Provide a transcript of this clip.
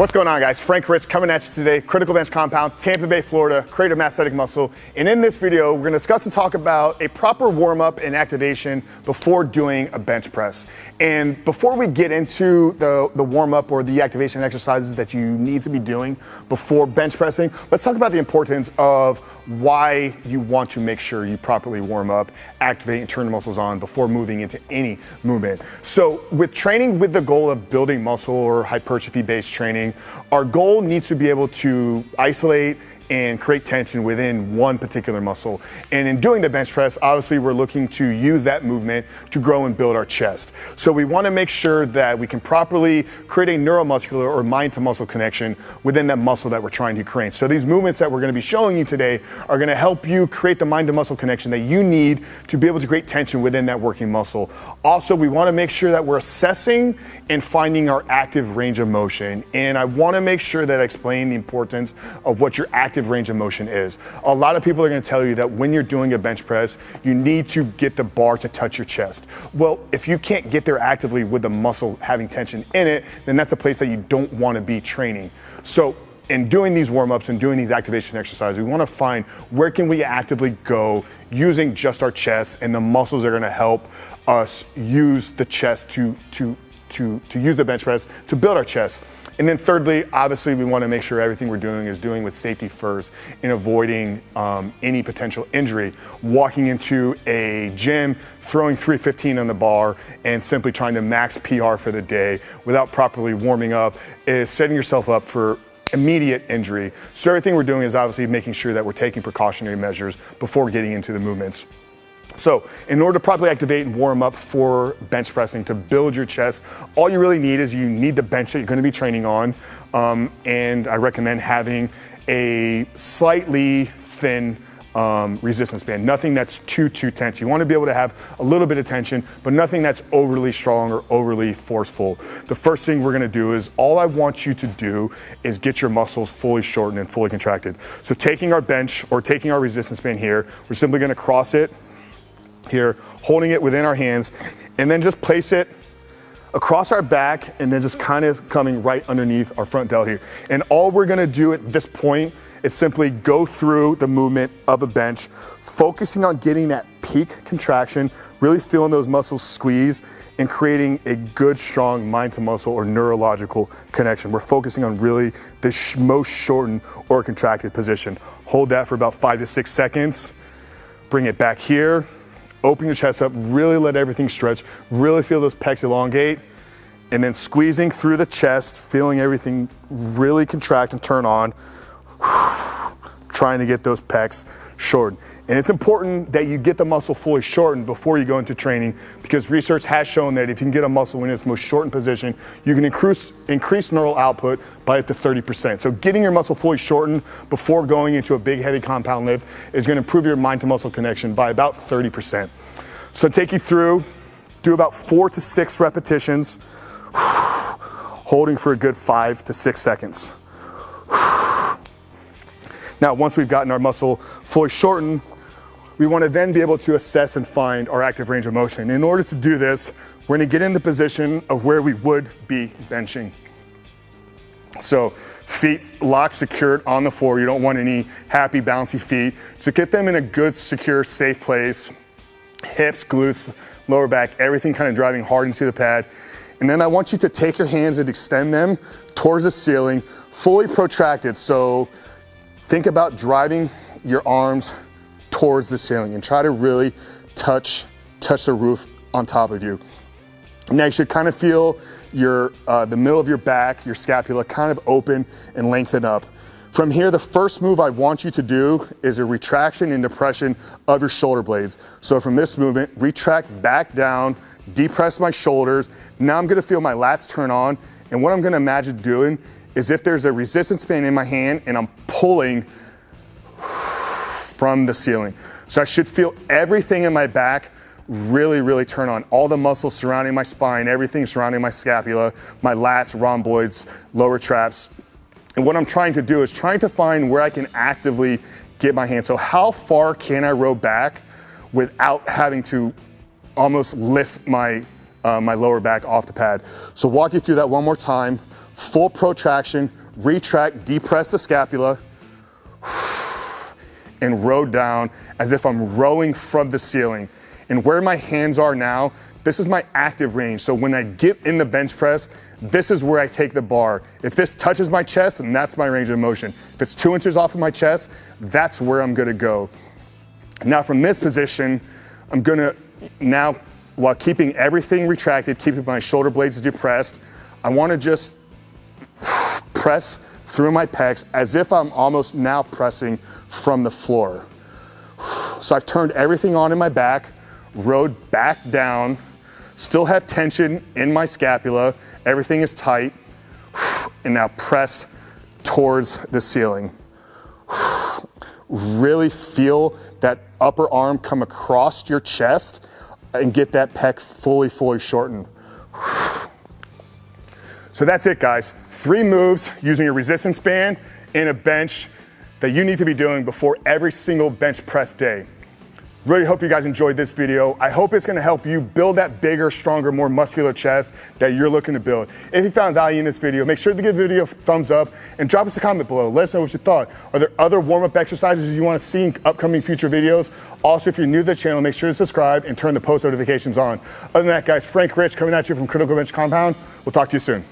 What's going on, guys? Frank Rich coming at you today. CriticalBench Compound, Tampa Bay, Florida, creator MASSthetic muscle. And in this video, we're going to discuss and talk about a proper warm-up and activation before doing a bench press. And before we get into the warm-up or the activation exercises that you need to be doing before bench pressing, let's talk about the importance of why you want to make sure you properly warm up, activate, and turn the muscles on before moving into any movement. So with training with the goal of building muscle or hypertrophy-based training, our goal needs to be able to isolate and create tension within one particular muscle. And in doing the bench press, obviously we're looking to use that movement to grow and build our chest. So we want to make sure that we can properly create a neuromuscular or mind to muscle connection within that muscle that we're trying to create. So these movements that we're going to be showing you today are going to help you create the mind to muscle connection that you need to be able to create tension within that working muscle. Also, we want to make sure that we're assessing and finding our active range of motion. And I want to make sure that I explain the importance of what your active range of motion is. A lot of people are going to tell you that when you're doing a bench press, you need to get the bar to touch your chest. Well, if you can't get there actively with the muscle having tension in it, then that's a place that you don't want to be training. So in doing these warm-ups and doing these activation exercises, we want to find where can we actively go using just our chest, and the muscles are going to help us use the chest to use the bench press to build our chest. And then thirdly, obviously we want to make sure everything we're doing is doing with safety first in avoiding any potential injury. Walking into a gym, throwing 315 on the bar and simply trying to max PR for the day without properly warming up is setting yourself up for immediate injury. So everything we're doing is obviously making sure that we're taking precautionary measures before getting into the movements. So in order to properly activate and warm up for bench pressing to build your chest, all you really need is you need the bench that you're going to be training on. And I recommend having a slightly thin resistance band, nothing that's too tense. You want to be able to have a little bit of tension, but nothing that's overly strong or overly forceful. The first thing we're going to do is all I want you to do is get your muscles fully shortened and fully contracted. So taking our bench or taking our resistance band here, we're simply going to cross it here, holding it within our hands, and then just place it across our back and then just kind of coming right underneath our front delt here. And all we're gonna do at this point is simply go through the movement of a bench, focusing on getting that peak contraction, really feeling those muscles squeeze and creating a good, strong mind to muscle or neurological connection. We're focusing on really the most shortened or contracted position. Hold that for about 5 to 6 seconds. Bring it back here. Open your chest up, really let everything stretch, really feel those pecs elongate, and then squeezing through the chest, feeling everything really contract and turn on, trying to get those pecs shortened. And it's important that you get the muscle fully shortened before you go into training, because research has shown that if you can get a muscle in its most shortened position, you can increase neural output by up to 30%. So getting your muscle fully shortened before going into a big heavy compound lift is going to improve your mind to muscle connection by about 30%. So take you through, do about 4 to 6 repetitions, holding for a good 5 to 6 seconds. Now, once we've gotten our muscle fully shortened, we want to then be able to assess and find our active range of motion. In order to do this, we're going to get in the position of where we would be benching. So feet locked, secured on the floor. You don't want any happy, bouncy feet. So get them in a good, secure, safe place. Hips, glutes, lower back, everything kind of driving hard into the pad. And then I want you to take your hands and extend them towards the ceiling, fully protracted. So think about driving your arms towards the ceiling and try to really touch the roof on top of you. Now you should kind of feel your the middle of your back, your scapula kind of open and lengthen up. From here, the first move I want you to do is a retraction and depression of your shoulder blades. So from this movement, retract back down, depress my shoulders. Now I'm gonna feel my lats turn on, and what I'm gonna imagine doing is if there's a resistance band in my hand and I'm pulling from the ceiling. So I should feel everything in my back really turn on. All the muscles surrounding my spine, everything surrounding my scapula, my lats, rhomboids, lower traps. And what I'm trying to do is trying to find where I can actively get my hand. So how far can I row back without having to almost lift my my lower back off the pad. So walk you through that one more time. Full protraction, retract, depress the scapula, and row down as if I'm rowing from the ceiling. And where my hands are now, this is my active range. So when I get in the bench press, this is where I take the bar. If this touches my chest, then that's my range of motion. If it's 2 inches off of my chest, that's where I'm gonna go. Now from this position, I'm gonna now, while keeping everything retracted, keeping my shoulder blades depressed, I wanna just press through my pecs as if I'm almost now pressing from the floor. So I've turned everything on in my back, rode back down, still have tension in my scapula, everything is tight, and now press towards the ceiling. Really feel that upper arm come across your chest and get that pec fully shortened. So that's it, guys. 3 moves using a resistance band and a bench that you need to be doing before every single bench press day. Really hope you guys enjoyed this video. I hope it's gonna help you build that bigger, stronger, more muscular chest that you're looking to build. If you found value in this video, make sure to give the video a thumbs up and drop us a comment below. Let us know what you thought. Are there other warm-up exercises you wanna see in upcoming future videos? Also, if you're new to the channel, make sure to subscribe and turn the post notifications on. Other than that, guys, Frank Rich coming at you from CriticalBench Compound. We'll talk to you soon.